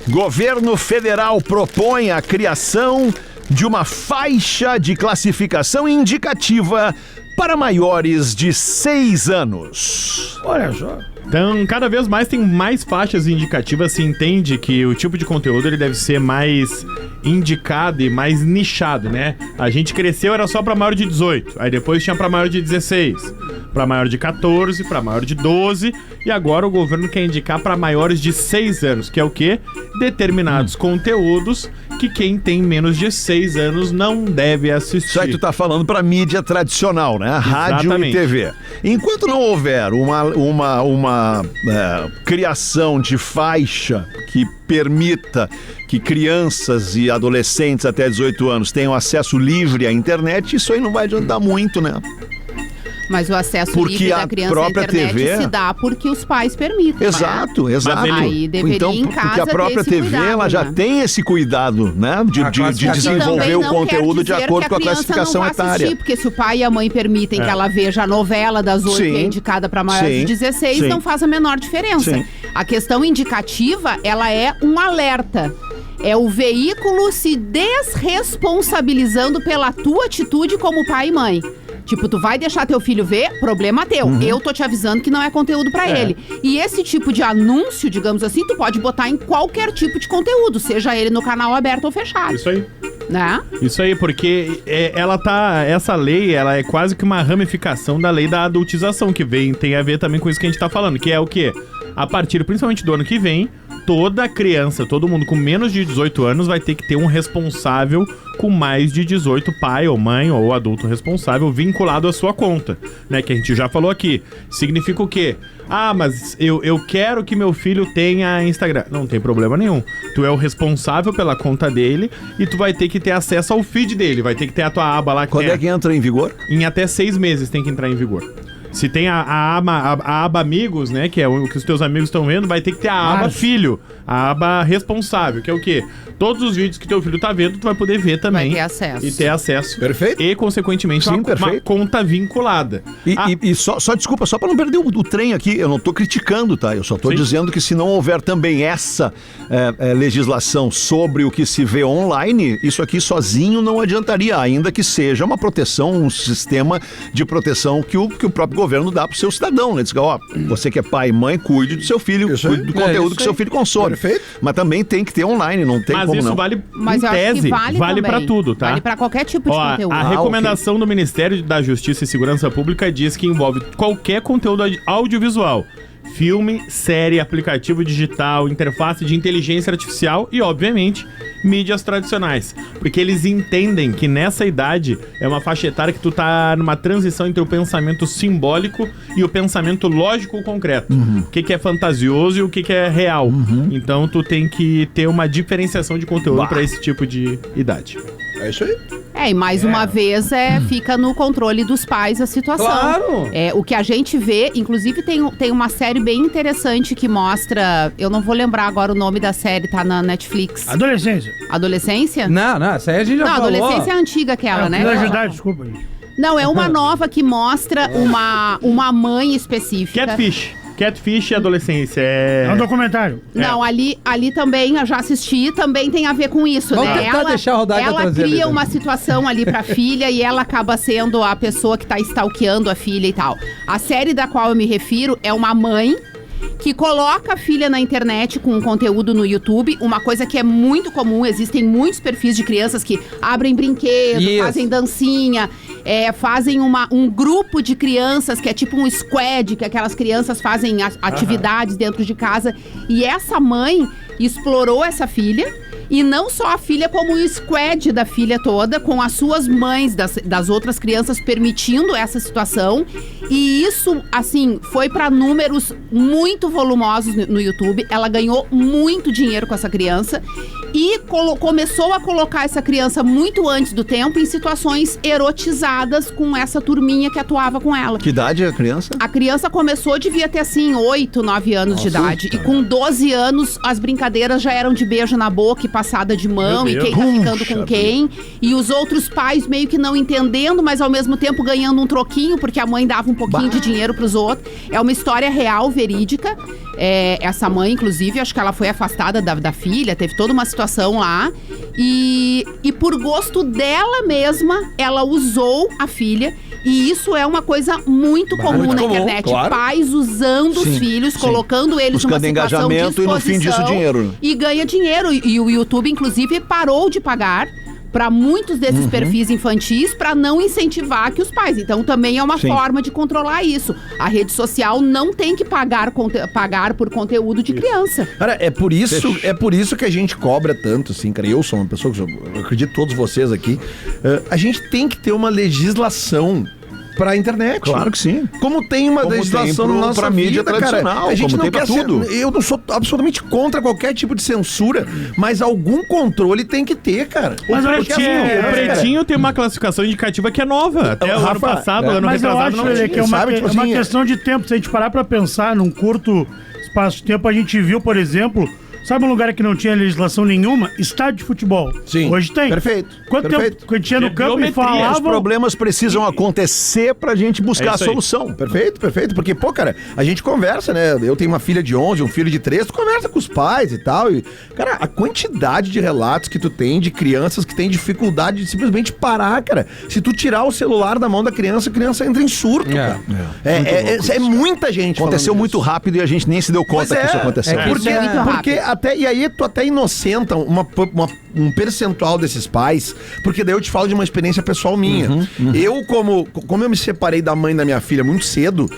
Governo federal propõe a criação de uma faixa de classificação indicativa para maiores de 6 anos. Olha só. Então, cada vez mais tem mais faixas indicativas. Se entende que o tipo de conteúdo ele deve ser mais indicado e mais nichado, né? A gente cresceu, era só pra maior de 18. Aí depois tinha pra maior de 16. Pra maior de 14, pra maior de 12. E agora o governo quer indicar pra maiores de 6 anos. Que é o quê? Determinados conteúdos que quem tem menos de 6 anos não deve assistir. Isso aí tu tá falando pra mídia tradicional, né? Rádio e TV. Enquanto não houver uma criação de faixa que permita que crianças e adolescentes até 18 anos tenham acesso livre à internet, isso aí não vai adiantar muito, né? Mas o acesso livre da criança à internet TV... se dá porque os pais permitem. Exato, exato. Aí deveria então, em casa porque a própria ter esse TV cuidado, ela já tem esse cuidado, né? De desenvolver o conteúdo de acordo com a classificação etária. Porque se o pai e a mãe permitem que ela veja a novela das 8 que é indicada para maiores de 16, não faz a menor diferença. Sim. A questão indicativa, ela é um alerta. É o veículo se desresponsabilizando pela tua atitude como pai e mãe. Tipo, tu vai deixar teu filho ver, problema teu. Eu tô te avisando que não é conteúdo pra ele. E esse tipo de anúncio, digamos assim, tu pode botar em qualquer tipo de conteúdo, seja ele no canal aberto ou fechado. Isso aí. Né? Isso aí, porque essa lei, ela é quase que uma ramificação da lei da adultização, que tem a ver também com isso que a gente tá falando, que é o quê? A partir, principalmente do ano que vem, toda criança, todo mundo com menos de 18 anos vai ter que ter um responsável com mais de 18, pai ou mãe ou adulto responsável vinculado à sua conta, né? Que a gente já falou aqui. Significa o quê? Ah, mas eu quero que meu filho tenha Instagram. Não tem problema nenhum. Tu é o responsável pela conta dele e tu vai ter que ter acesso ao feed dele. Vai ter que ter a tua aba lá. Quando é que entra em vigor? Em até 6 meses tem que entrar em vigor. Se tem a aba amigos, né, que é o que os teus amigos estão vendo, vai ter que ter a aba filho, a aba responsável, que é o quê? Todos os vídeos que teu filho tá vendo, tu vai poder ver também. Vai ter acesso. E ter acesso. Perfeito. E, consequentemente, uma conta vinculada. E só desculpa, só pra não perder o trem aqui, eu não tô criticando, tá? Eu só tô dizendo que se não houver também essa legislação sobre o que se vê online, isso aqui sozinho não adiantaria, ainda que seja uma proteção, um sistema de proteção que o próprio governo dá pro seu cidadão, né? Diz que, você que é pai e mãe, cuide do seu filho, cuide do conteúdo que seu filho consome. Perfeito. Mas também tem que ter online, não tem como não. Mas isso vale, em tese, vale pra tudo, tá? Vale pra qualquer tipo de conteúdo. A recomendação do Ministério da Justiça e Segurança Pública diz que envolve qualquer conteúdo audiovisual. Filme, série, aplicativo digital, interface de inteligência artificial e, obviamente, mídias tradicionais. Porque eles entendem que nessa idade é uma faixa etária que tu tá numa transição entre o pensamento simbólico e o pensamento lógico concreto. O que é fantasioso e o que é real. Então tu tem que ter uma diferenciação de conteúdo para esse tipo de idade. É isso aí. E mais uma vez fica no controle dos pais a situação. Claro! O que a gente vê, inclusive tem uma série bem interessante que mostra, eu não vou lembrar agora o nome da série, tá na Netflix. Adolescência. Adolescência? Não, essa aí a gente já falou. Não, adolescência é antiga aquela, né? Ajudar, desculpa, gente. Não, é uma nova que mostra uma mãe específica. Catfish e adolescência. É um documentário. Não, ali também, eu já assisti, também tem a ver com isso, Vamos né? tentar deixar rodar ela cria uma situação ali pra filha e ela acaba sendo a pessoa que tá stalkeando a filha e tal. A série da qual eu me refiro é uma mãe que coloca a filha na internet com um conteúdo no YouTube, uma coisa que é muito comum, existem muitos perfis de crianças que abrem brinquedos, fazem dancinha, fazem um grupo de crianças que é tipo um squad, que aquelas crianças fazem atividades dentro de casa, e essa mãe explorou essa filha. E não só a filha, como o squad da filha toda, com as suas mães das outras crianças permitindo essa situação. E isso, assim, foi para números muito volumosos no YouTube. Ela ganhou muito dinheiro com essa criança e começou a colocar essa criança muito antes do tempo em situações erotizadas com essa turminha que atuava com ela. Que idade é a criança? A criança devia ter assim 8, 9 anos de idade. E com 12 anos, as brincadeiras já eram de beijo na boca e passada de mão Meu e Deus. quem tá ficando com quem. E os outros pais meio que não entendendo, mas ao mesmo tempo ganhando um troquinho, porque a mãe dava um pouquinho de dinheiro pros outros. É uma história real, verídica. Essa mãe, inclusive, acho que ela foi afastada da filha, teve toda uma situação lá. E por gosto dela mesma, ela usou a filha. E isso é uma coisa muito comum muito na comum, internet. claro. Pais usando os filhos, colocando eles Buscando numa situação de engajamento e no fim disso exposição dinheiro. e ganha dinheiro. E o YouTube, inclusive, parou de pagar para muitos desses perfis infantis para não incentivar que os pais. Então também é uma Sim. forma de controlar isso. A rede social não tem que pagar por conteúdo de criança. Cara, é por isso que a gente cobra tanto, assim, cara. Eu sou uma pessoa que eu acredito todos vocês aqui. A gente tem que ter uma legislação pra internet. Claro que sim. Como tem uma Como legislação tem na nossa pra mídia vida, cara. tradicional, A gente como não tem pra quer ser, tudo. eu não sou absolutamente contra qualquer tipo de censura, mas algum controle tem que ter, cara. Mas eu acho Porque que assim, O cara, Pretinho tem uma classificação indicativa que é nova. Até o ano Rafa, passado, o ano Mas eu retrasado, acho, não Lelê, tinha. que é uma, sabe, tipo é uma assim, questão de tempo. Se a gente parar pra pensar num curto espaço de tempo, a gente viu, por exemplo, sabe um lugar que não tinha legislação nenhuma? Estádio de futebol. Sim. Hoje tem. Perfeito. Quanto Perfeito. tempo que a gente ia no De campo e biometria. Os falavam... problemas precisam acontecer pra gente buscar É a isso aí. solução. Perfeito, perfeito. Porque, pô, cara, a gente conversa, né? Eu tenho uma filha de 11, um filho de 3, tu conversa com os pais e tal. E, cara, a quantidade de relatos que tu tem de crianças que têm dificuldade de simplesmente parar, cara. Se tu tirar o celular da mão da criança, a criança entra em surto, cara. É muita gente. Aconteceu falando muito disso. rápido e a gente nem se deu conta Pois que isso aconteceu. Porque, Isso é muito porque rápido. até, e aí tu até inocenta um percentual desses pais, porque daí eu te falo de uma experiência pessoal minha. Eu, como eu me separei da mãe da minha filha muito cedo,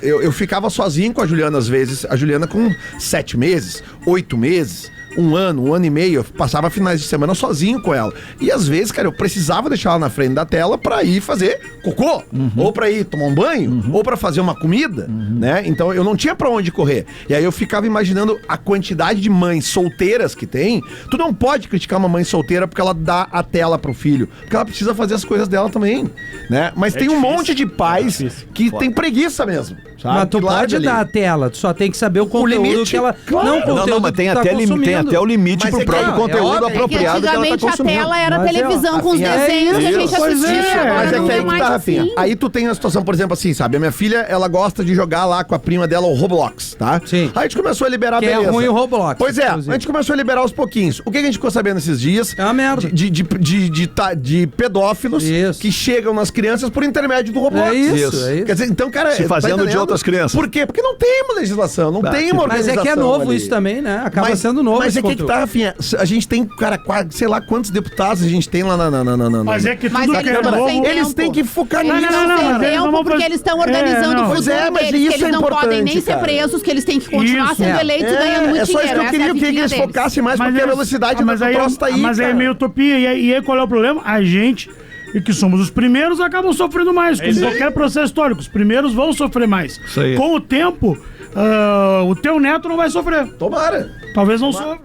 eu ficava sozinho com a Juliana às vezes, a Juliana com 7 meses, 8 meses, um ano e meio, eu passava finais de semana sozinho com ela. E às vezes, cara, eu precisava deixar ela na frente da tela pra ir fazer cocô, ou pra ir tomar um banho, ou pra fazer uma comida, né? Então eu não tinha pra onde correr. E aí eu ficava imaginando a quantidade de mães solteiras que tem. Tu não pode criticar uma mãe solteira porque ela dá a tela pro filho, porque ela precisa fazer as coisas dela também, né? Mas tem um difícil. monte de pais que tem preguiça mesmo, sabe? Mas tu Que larga pode ali. dar a tela, tu só tem que saber o conteúdo limite, que ela... claro. Não, o conteúdo Não, mas tem que tu até, tá consumindo. tem até o limite Mas pro é que- próprio não, é conteúdo óbvio. É que apropriado que ela tá antigamente a consumindo. tela era Mas é, televisão com os Rafinha, desenhos que a gente isso. assistia. Agora Mas é não que é aí que mais tá, Rafinha. assim. Aí tu tem a situação, por exemplo, assim, sabe? A minha filha, ela gosta de jogar lá com a prima dela o Roblox, tá? Sim. Aí a gente começou a liberar, Que é beleza. ruim o Roblox, Pois é, inclusive. a gente começou a liberar aos pouquinhos. O que a gente ficou sabendo esses dias? É uma merda. De pedófilos Isso. que chegam nas crianças por intermédio do Roblox. É isso, Isso. é isso. Quer dizer, então, cara... Se tá fazendo de entendendo? outras crianças. Por quê? Porque não tem uma legislação, não tem uma Mas organização é que é novo ali. isso também, né? Acaba sendo novo Mas esse é que conteúdo. tá, Rafinha. A gente tem, cara, quase, sei lá quantos deputados a gente tem lá na... Mas é que Mas tudo eles que é não novo... têm Eles tempo. têm que focar Eles nisso. não, não mas têm eles não tempo vão porque fazer- eles estão É, organizando não. o Pois futuro é, mas deles, isso que eles é não podem nem importante, ser cara. presos, que eles têm que continuar Isso. sendo eleitos e ganhando muito É só isso dinheiro. que eu queria, Essa é a que vidinha eles deles. focassem mais, porque a eles- velocidade mas do aí, troço tá aí, mas aí é cara. meio utopia. E aí qual é o problema? A gente, e que somos os primeiros, acabam sofrendo mais. Com isso aí. qualquer processo histórico. Os primeiros vão sofrer mais. Isso aí. Com o tempo, o teu neto não vai sofrer. Tomara. Talvez não sofra.